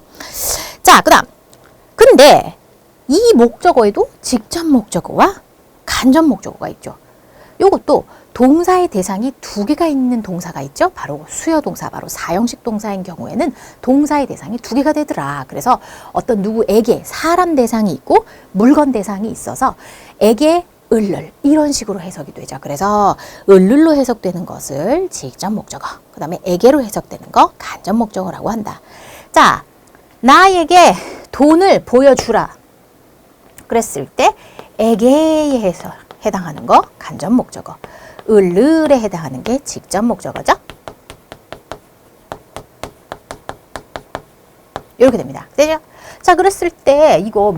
자, 그다음. 근데 이 목적어에도 직접 목적어와 간접 목적어가 있죠. 요것도 동사의 대상이 두 개가 있는 동사가 있죠. 바로 수여동사, 바로 사형식 동사인 경우에는 동사의 대상이 두 개가 되더라. 그래서 어떤 누구에게 사람 대상이 있고 물건 대상이 있어서 에게 을를 이런 식으로 해석이 되죠. 그래서 을로 해석되는 것을 직접 목적어, 그 다음에 에게로 해석되는 거 간접 목적어라고 한다. 자, 나에게 돈을 보여주라. 그랬을 때 에게에 해당하는 거 간접 목적어, 을에 해당하는 게 직접 목적어죠. 이렇게 됩니다. 되죠? 자, 그랬을 때 이거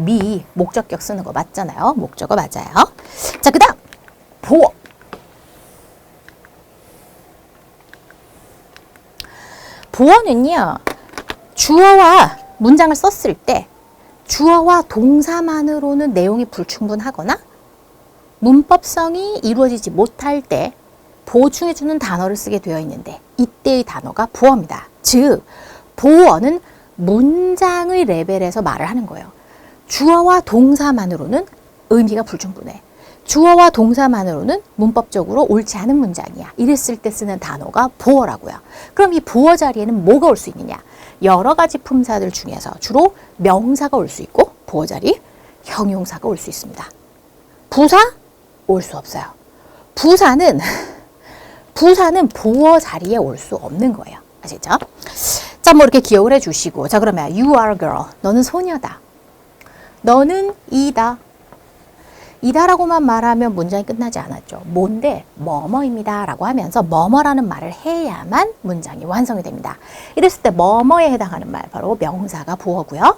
목적격 쓰는 거 맞잖아요. 목적어 맞아요. 자, 그 다음 보어. 보어는요, 주어와 문장을 썼을 때 주어와 동사만으로는 내용이 불충분하거나 문법성이 이루어지지 못할 때 보충해주는 단어를 쓰게 되어 있는데 이때의 단어가 보어입니다. 즉, 보어는 문장의 레벨에서 말을 하는 거예요. 주어와 동사만으로는 의미가 불충분해. 주어와 동사만으로는 문법적으로 옳지 않은 문장이야. 이랬을 때 쓰는 단어가 보어라고요. 그럼 이 보어 자리에는 뭐가 올 수 있느냐? 여러 가지 품사들 중에서 주로 명사가 올 수 있고 보어 자리 형용사가 올 수 있습니다. 부사? 올 수 없어요. 부사는 보어 자리에 올 수 없는 거예요. 아시죠? 자, 뭐 이렇게 기억을 해주시고, 자, 그러면 you are a girl. 너는 소녀다. 너는 이다. 이다라고만 말하면 문장이 끝나지 않았죠. 뭔데? 뭐뭐입니다 라고 하면서 뭐뭐라는 말을 해야만 문장이 완성이 됩니다. 이랬을 때 뭐뭐에 해당하는 말, 바로 명사가 보어고요.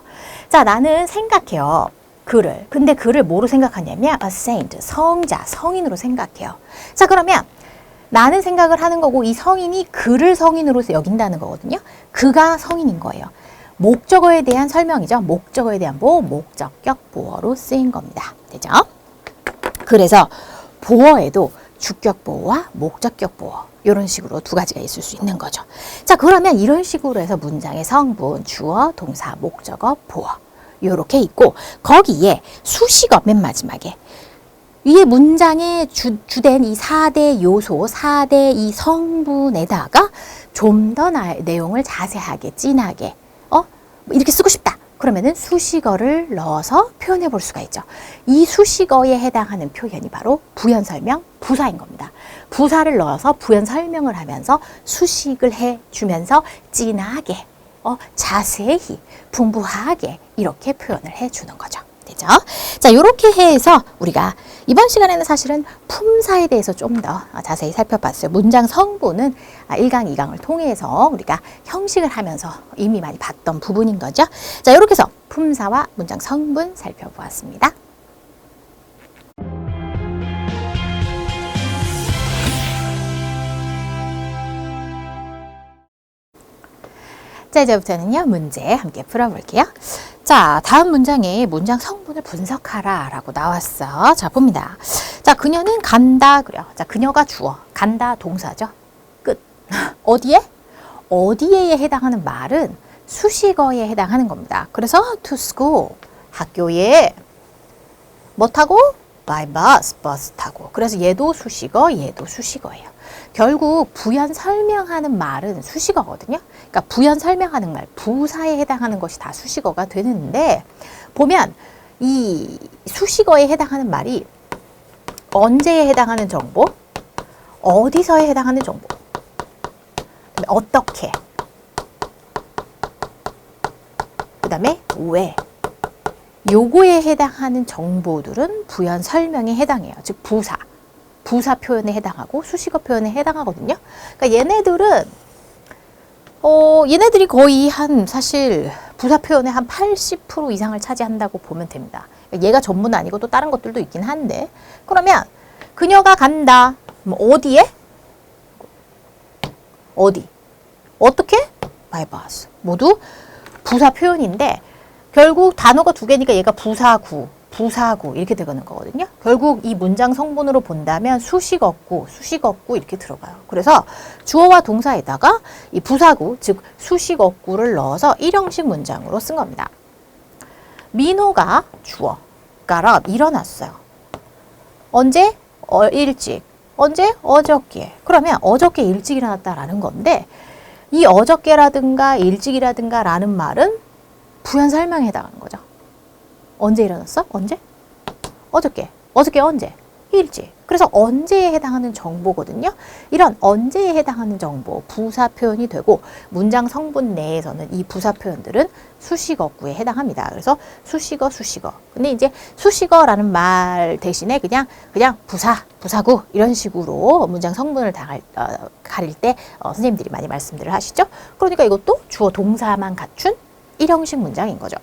자, 나는 생각해요. 그를. 근데 그를 뭐로 생각하냐면 a saint, 성자, 성인으로 생각해요. 자, 그러면 나는 생각을 하는 거고 이 성인이 그를 성인으로 여긴다는 거거든요. 그가 성인인 거예요. 목적어에 대한 설명이죠. 목적어에 대한 목적격 보어로 쓰인 겁니다. 되죠? 그래서 보어에도 주격 보어와 목적격 보어 이런 식으로 두 가지가 있을 수 있는 거죠. 자, 그러면 이런 식으로 해서 문장의 성분, 주어, 동사, 목적어, 보어 이렇게 있고 거기에 수식어 맨 마지막에 위에 문장의 주된 이 4대 요소, 4대 이 성분에다가 좀 더 내용을 자세하게, 진하게 이렇게 쓰고 싶다. 그러면은 수식어를 넣어서 표현해 볼 수가 있죠. 이 수식어에 해당하는 표현이 바로 부연 설명, 부사인 겁니다. 부사를 넣어서 부연 설명을 하면서 수식을 해주면서 진하게, 자세히, 풍부하게 이렇게 표현을 해주는 거죠. 되죠? 자, 요렇게 해서 우리가 이번 시간에는 사실은 품사에 대해서 좀 더 자세히 살펴봤어요. 문장 성분은 1강, 2강을 통해서 우리가 형식을 하면서 이미 많이 봤던 부분인 거죠. 자, 이렇게 해서 품사와 문장 성분 살펴보았습니다. 자, 이제부터는요, 문제 함께 풀어볼게요. 자, 다음 문장에 문장 성분을 분석하라 라고 나왔어. 자, 봅니다. 자, 그녀는 간다 그래요. 자, 그녀가 주어, 간다 동사죠. 끝. 어디에? 어디에에 해당하는 말은 수식어에 해당하는 겁니다. 그래서 to school, 학교에 뭐 타고? by bus, 버스 타고. 그래서 얘도 수식어, 얘도 수식어예요. 결국 부연 설명하는 말은 수식어거든요. 그러니까 부연 설명하는 말, 부사에 해당하는 것이 다 수식어가 되는데 보면 이 수식어에 해당하는 말이 언제에 해당하는 정보, 어디서에 해당하는 정보, 어떻게, 그 다음에 왜, 요거에 해당하는 정보들은 부연 설명에 해당해요. 즉 부사 표현에 해당하고 수식어 표현에 해당하거든요. 그러니까 얘네들이 거의 사실 부사 표현의 한 80% 이상을 차지한다고 보면 됩니다. 얘가 전부는 아니고 또 다른 것들도 있긴 한데, 그러면 그녀가 간다. 뭐 어디에? 어디? 어떻게? by bus. 모두 부사 표현인데 결국 단어가 두 개니까 얘가 부사구 이렇게 되는 거거든요. 결국 이 문장 성분으로 본다면 수식어구 이렇게 들어가요. 그래서 주어와 동사에다가 이 부사구, 즉 수식어구를 넣어서 일형식 문장으로 쓴 겁니다. 민호가 주어, got up, 일어났어요. 언제? 일찍. 언제? 어저께. 그러면 어저께 일찍 일어났다라는 건데 이 어저께라든가 일찍이라든가 라는 말은 부연 설명에 해당하는 거죠. 언제 일어났어? 언제? 어저께. 어저께 언제? 일찍. 그래서 언제에 해당하는 정보거든요. 이런 언제에 해당하는 정보, 부사 표현이 되고 문장 성분 내에서는 이 부사 표현들은 수식어구에 해당합니다. 그래서 수식어. 근데 이제 수식어라는 말 대신에 그냥 부사구 이런 식으로 문장 성분을 가릴 때 선생님들이 많이 말씀들을 하시죠. 그러니까 이것도 주어 동사만 갖춘 일형식 문장인 거죠.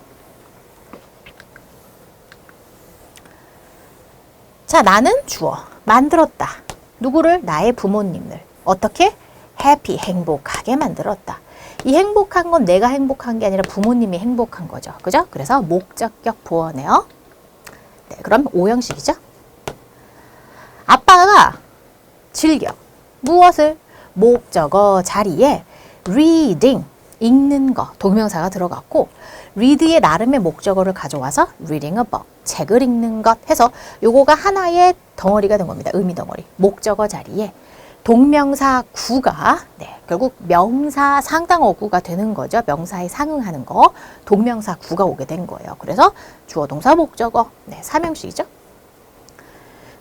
자, 나는 주어, 만들었다. 누구를? 나의 부모님을. 어떻게? happy, 행복하게 만들었다. 이 행복한 건 내가 행복한 게 아니라 부모님이 행복한 거죠. 그죠? 그래서 목적격 보어네요. 네, 그럼 오형식이죠. 아빠가 즐겨. 무엇을? 목적어 자리에 reading, 읽는 거, 동명사가 들어갔고 read의 나름의 목적어를 가져와서 reading a book, 책을 읽는 것 해서 요거가 하나의 덩어리가 된 겁니다. 의미 덩어리. 목적어 자리에 동명사 구가 결국 명사 상당어구가 되는 거죠. 명사에 상응하는 거. 동명사 구가 오게 된 거예요. 그래서 주어 동사 목적어. 삼형식이죠.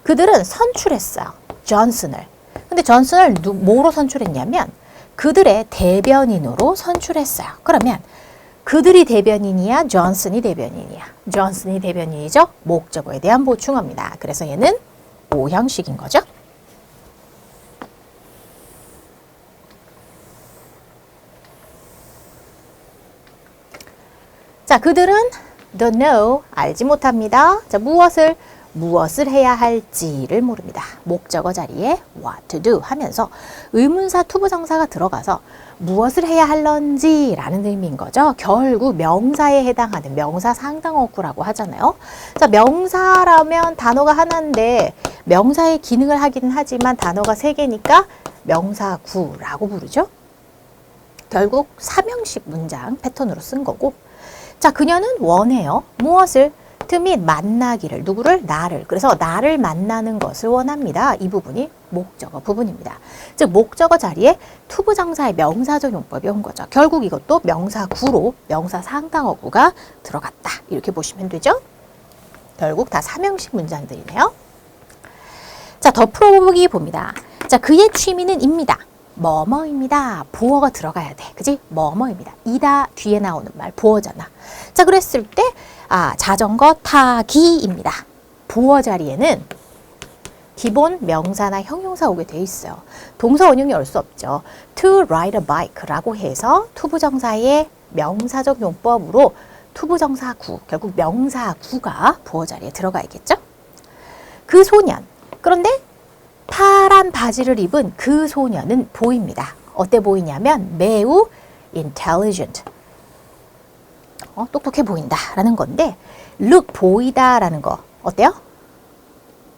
그들은 선출했어요. 존슨을. 근데 존슨을 뭐로 선출했냐면 그들의 대변인으로 선출했어요. 그러면 그들이 대변인이야? 존슨이 대변인이야? 존슨이 대변인이죠? 목적어에 대한 보충어입니다. 그래서 얘는 오형식인 거죠. 자, 그들은 don't know, 알지 못합니다. 자, 무엇을 해야 할지를 모릅니다. 목적어 자리에 what to do 하면서 의문사 투부정사가 들어가서 무엇을 해야 할런지 라는 의미인 거죠. 결국 명사에 해당하는 명사 상당어구라고 하잖아요. 자, 명사라면 단어가 하나인데 명사의 기능을 하기는 하지만 단어가 3개니까 명사구라고 부르죠. 결국 삼형식 문장 패턴으로 쓴 거고, 자, 그녀는 원해요. 무엇을? to meet, 만나기를. 누구를? 나를. 그래서 나를 만나는 것을 원합니다. 이 부분이 목적어 부분입니다. 즉 목적어 자리에 투부정사의 명사적 용법이 온 거죠. 결국 이것도 명사구로 명사 상당어구가 들어갔다. 이렇게 보시면 되죠. 결국 다 삼형식 문장들이네요. 자, 더 풀어보기 봅니다. 자, 그의 취미는 입니다. 뭐뭐입니다. 보어가 들어가야 돼. 그지? 뭐뭐입니다. 이다 뒤에 나오는 말 보어잖아. 자, 그랬을 때 자전거 타기입니다. 보어 자리에는 기본 명사나 형용사 오게 돼 있어요. 동사 원형이 올 수 없죠. To ride a bike라고 해서 투부정사의 명사적 용법으로 투부정사구, 결국 명사구가 부어 자리에 들어가야겠죠? 그 소년. 그런데 파란 바지를 입은 그 소년은 보입니다. 어때 보이냐면 매우 intelligent. 똑똑해 보인다라는 건데 look 보이다라는 거 어때요?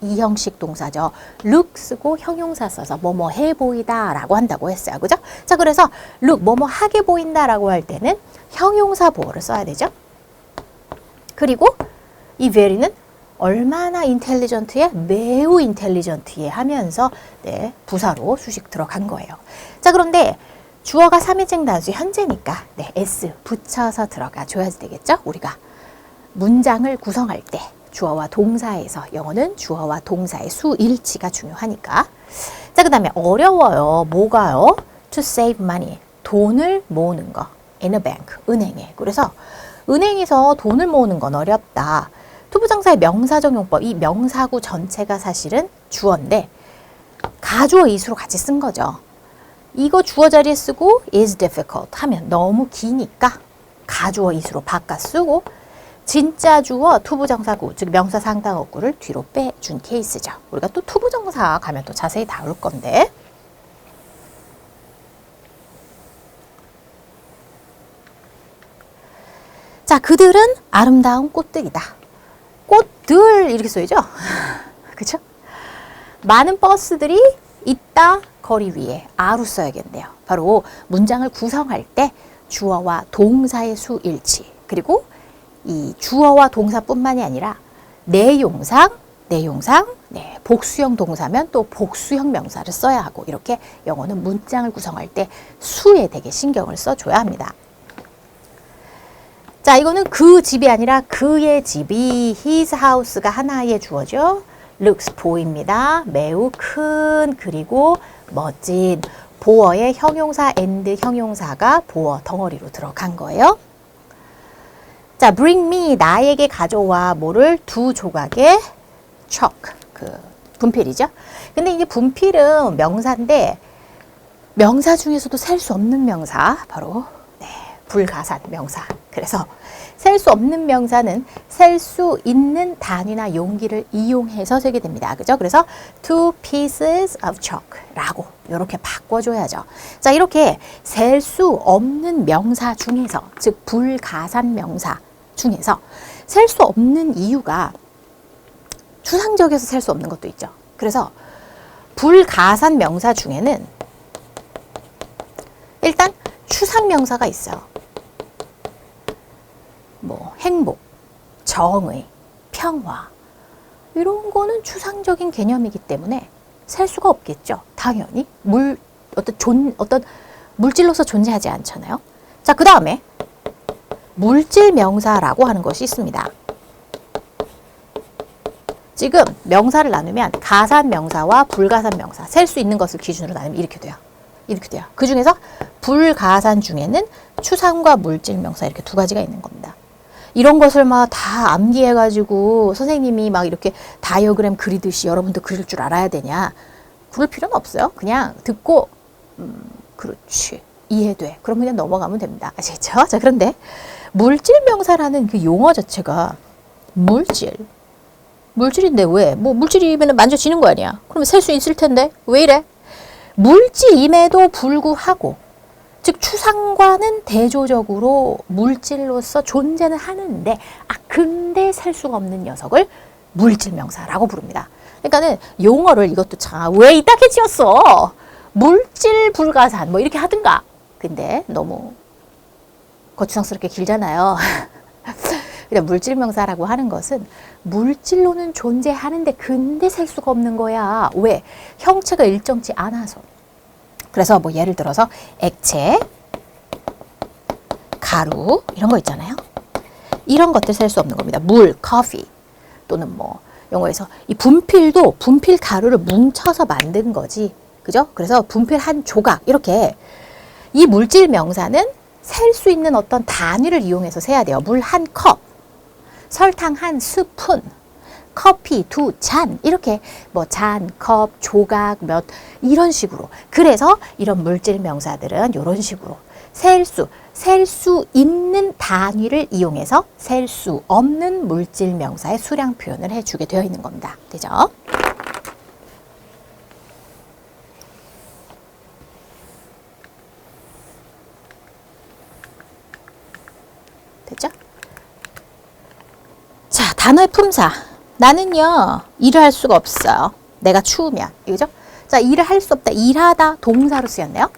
이 형식 동사죠. look 쓰고 형용사 써서 뭐뭐 해 보이다라고 한다고 했어요. 그죠? 자, 그래서 look 뭐뭐 하게 보인다라고 할 때는 형용사 보어를 써야 되죠. 그리고 이 very는 얼마나 인텔리전트해? 매우 인텔리전트해 하면서 부사로 수식 들어간 거예요. 자, 그런데 주어가 3인칭 단수 현재니까 s 붙여서 들어가 줘야 되겠죠? 우리가 문장을 구성할 때 주어와 동사에서 영어는 주어와 동사의 수일치가 중요하니까. 자, 그 다음에 어려워요. 뭐가요? To save money. 돈을 모으는 거. In a bank. 은행에. 그래서 은행에서 돈을 모으는 건 어렵다. 투부정사의 명사적 용법. 이 명사구 전체가 사실은 주어인데 가주어 이수로 같이 쓴 거죠. 이거 주어 자리에 쓰고 is difficult 하면 너무 기니까 가주어 이수로 바꿔 쓰고 진짜 주어 투부정사구, 즉 명사 상당어구를 뒤로 빼준 케이스죠. 우리가 또 투부정사 가면 또 자세히 다룰 건데. 자, 그들은 아름다운 꽃들이다. 꽃들 이렇게 써야죠. 그쵸? 많은 버스들이 있다 거리 위에 아로 써야겠네요. 바로 문장을 구성할 때 주어와 동사의 수일치, 그리고 이 주어와 동사뿐만이 아니라 내용상, 복수형 동사면 또 복수형 명사를 써야 하고, 이렇게 영어는 문장을 구성할 때 수에 되게 신경을 써줘야 합니다. 자, 이거는 그 집이 아니라 그의 집이 his house가 하나의 주어죠. looks 보입니다. 매우 큰, 그리고 멋진. 보어의 형용사 and 형용사가 보어 덩어리로 들어간 거예요. 자, bring me 나에게 가져와 뭐를 두 조각의 chalk 그 분필이죠. 근데 이게 분필은 명사인데 명사 중에서도 셀 수 없는 명사 바로 불가산 명사. 그래서 셀 수 없는 명사는 셀 수 있는 단위나 용기를 이용해서 세게 됩니다. 그죠? 그래서 two pieces of chalk라고 이렇게 바꿔줘야죠. 자, 이렇게 셀 수 없는 명사 중에서, 즉 불가산 명사 중에서 셀 수 없는 이유가 추상적에서 셀 수 없는 것도 있죠. 그래서 불가산 명사 중에는 일단 추상 명사가 있어요. 뭐 행복, 정의, 평화 이런 거는 추상적인 개념이기 때문에 셀 수가 없겠죠. 당연히 어떤 물질로서 존재하지 않잖아요. 자, 그 다음에 물질 명사라고 하는 것이 있습니다. 지금 명사를 나누면 가산 명사와 불가산 명사, 셀 수 있는 것을 기준으로 나누면 이렇게 돼요. 이렇게 돼요. 그 중에서 불가산 중에는 추상과 물질 명사 이렇게 두 가지가 있는 겁니다. 이런 것을 막 다 암기해가지고 선생님이 막 이렇게 다이어그램 그리듯이 여러분도 그릴 줄 알아야 되냐? 그럴 필요는 없어요. 그냥 듣고 그렇지, 이해돼. 그럼 그냥 넘어가면 됩니다. 아시겠죠? 자, 그런데 물질 명사라는 그 용어 자체가 물질인데 왜? 뭐 물질이면 만져지는 거 아니야? 그러면 셀 수 있을 텐데 왜 이래? 물질임에도 불구하고, 즉 추상과는 대조적으로 물질로서 존재는 하는데 근데 셀 수가 없는 녀석을 물질명사라고 부릅니다. 그러니까는 용어를 이것도 참 왜 이따게 지었어? 물질 불가산 뭐 이렇게 하든가. 근데 너무 거추장스럽게 길잖아요. 근데 물질명사라고 하는 것은 물질로는 존재하는데 근데 셀 수가 없는 거야. 왜? 형체가 일정치 않아서. 그래서 뭐 예를 들어서 액체, 가루 이런 거 있잖아요. 이런 것들 셀 수 없는 겁니다. 물, 커피 또는 뭐 영어에서 이 분필도 분필 가루를 뭉쳐서 만든 거지 그죠? 그래서 분필 한 조각 이렇게 이 물질 명사는 셀 수 있는 어떤 단위를 이용해서 세야 돼요. 물 한 컵, 설탕 한 스푼, 커피 두 잔 이렇게 뭐 잔, 컵, 조각, 몇 이런 식으로. 그래서 이런 물질 명사들은 이런 식으로 셀 수 있는 단위를 이용해서 셀 수 없는 물질 명사의 수량 표현을 해주게 되어 있는 겁니다. 되죠? 됐죠? 자, 단어의 품사. 나는요, 일을 할 수가 없어요. 내가 추우면. 이거죠? 자, 일을 할 수 없다. 일하다 동사로 쓰였네요.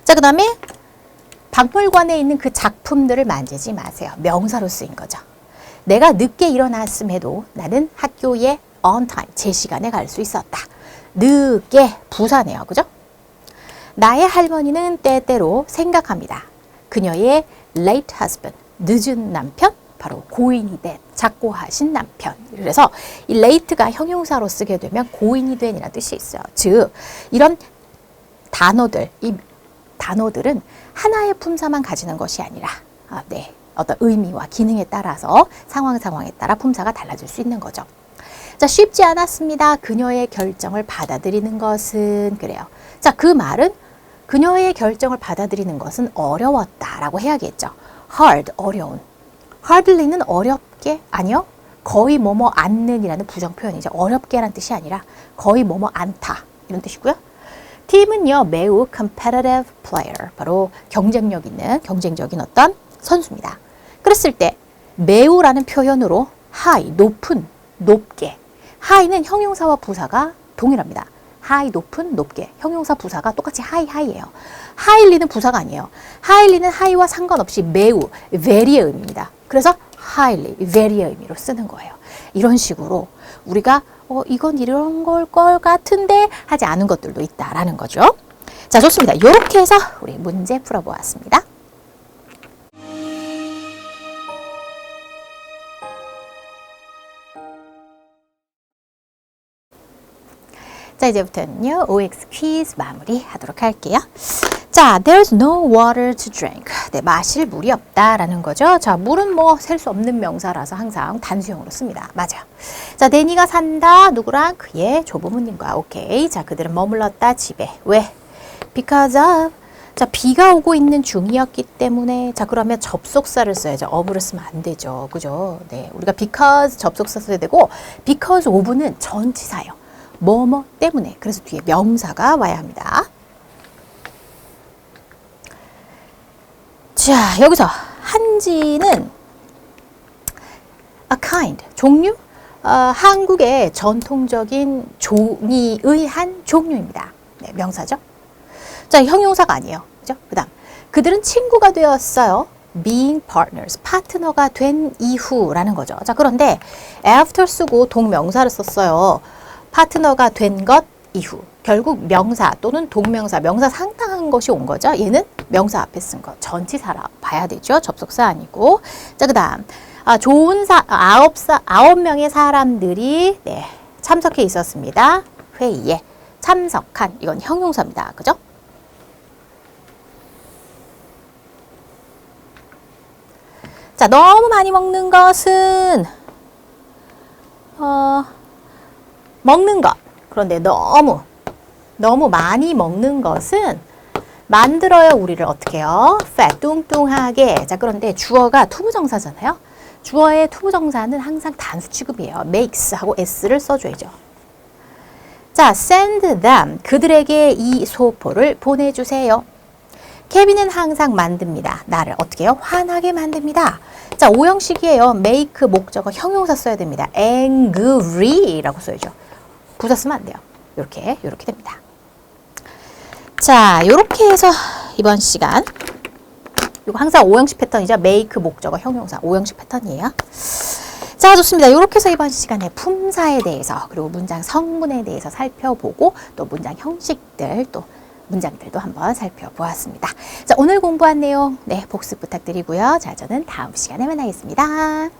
자, 그 다음에 박물관에 있는 그 작품들을 만지지 마세요. 명사로 쓰인 거죠. 내가 늦게 일어났음에도 나는 학교에 on time, 제 시간에 갈 수 있었다. 늦게 부사네요. 그죠? 나의 할머니는 때때로 생각합니다. 그녀의 late husband, 늦은 남편, 바로 고인이 된, 작고하신 남편. 그래서 이 late가 형용사로 쓰게 되면 고인이 된이라는 뜻이 있어요. 즉, 이런 단어들, 이 단어들은 하나의 품사만 가지는 것이 아니라 어떤 의미와 기능에 따라서 상황에 따라 품사가 달라질 수 있는 거죠. 자, 쉽지 않았습니다. 그녀의 결정을 받아들이는 것은 그래요. 자, 그 말은 그녀의 결정을 받아들이는 것은 어려웠다라고 해야겠죠. hard, 어려운. hardly는 어렵게, 아니요. 거의 뭐뭐 않는이라는 부정 표현이죠. 어렵게라는 뜻이 아니라 거의 뭐뭐 않다 이런 뜻이고요. 팀은요, 매우 competitive player, 바로 경쟁적인 어떤 선수입니다. 그랬을 때 매우라는 표현으로 high, 높은, 높게. high는 형용사와 부사가 동일합니다. high, 높은, 높게. 형용사, 부사가 똑같이 high예요. highly는 부사가 아니에요. highly는 high와 상관없이 매우, very의 의미입니다. 그래서 highly, very의 의미로 쓰는 거예요. 이런 식으로 우리가 이건 이런 걸 같은데 하지 않은 것들도 있다라는 거죠. 자, 좋습니다. 이렇게 해서 우리 문제 풀어보았습니다. 자, 이제부터는요, OX 퀴즈 마무리하도록 할게요. 자, there's no water to drink. 네, 마실 물이 없다라는 거죠. 자, 물은 뭐 셀 수 없는 명사라서 항상 단수형으로 씁니다. 맞아요. 자, 데니가 산다. 누구랑? 그의 조부모님과. 오케이. 자, 그들은 머물렀다. 집에. 왜? Because of. 자, 비가 오고 있는 중이었기 때문에. 자, 그러면 접속사를 써야죠. of를 쓰면 안 되죠. 그죠? 네, 우리가 because 접속사 써야 되고 because of는 전치사예요. 뭐뭐 때문에. 그래서 뒤에 명사가 와야 합니다. 자, 여기서 한지는 a kind, 종류? 한국의 전통적인 종이의 한 종류입니다. 네, 명사죠. 자, 형용사가 아니에요. 그죠? 그 다음, 그들은 친구가 되었어요. being partners, 파트너가 된 이후라는 거죠. 자, 그런데 after 쓰고 동명사를 썼어요. 파트너가 된 것 이후. 결국 명사 또는 동명사, 명사 상당한 것이 온 거죠. 얘는 명사 앞에 쓴 거, 전치사라 봐야 되죠. 접속사 아니고. 자, 그 다음. 좋은 9명의 사람들이 참석해 있었습니다. 회의에 참석한, 이건 형용사입니다. 그죠? 자, 너무 많이 먹는 것은 먹는 것. 그런데 너무 많이 먹는 것은 만들어요. 우리를 어떻게 해요? fat, 뚱뚱하게. 자, 그런데 주어가 투부정사잖아요. 주어의 투부정사는 항상 단수 취급이에요. makes 하고 s를 써줘야죠. 자, send them. 그들에게 이 소포를 보내주세요. 케빈은 항상 만듭니다. 나를 어떻게 해요? 화나게 만듭니다. 자, 오형식이에요. make 목적어 형용사 써야 됩니다. angry라고 써야죠. 부사 쓰면 안 돼요. 이렇게 됩니다. 자, 이렇게 해서 이번 시간 이거 항상 오형식 패턴이죠. make 목적어 형용사 오형식 패턴이에요. 자, 좋습니다. 이렇게 해서 이번 시간에 품사에 대해서 그리고 문장 성분에 대해서 살펴보고 또 문장 형식들 또 문장들도 한번 살펴보았습니다. 자, 오늘 공부한 내용 복습 부탁드리고요. 자, 저는 다음 시간에 만나겠습니다.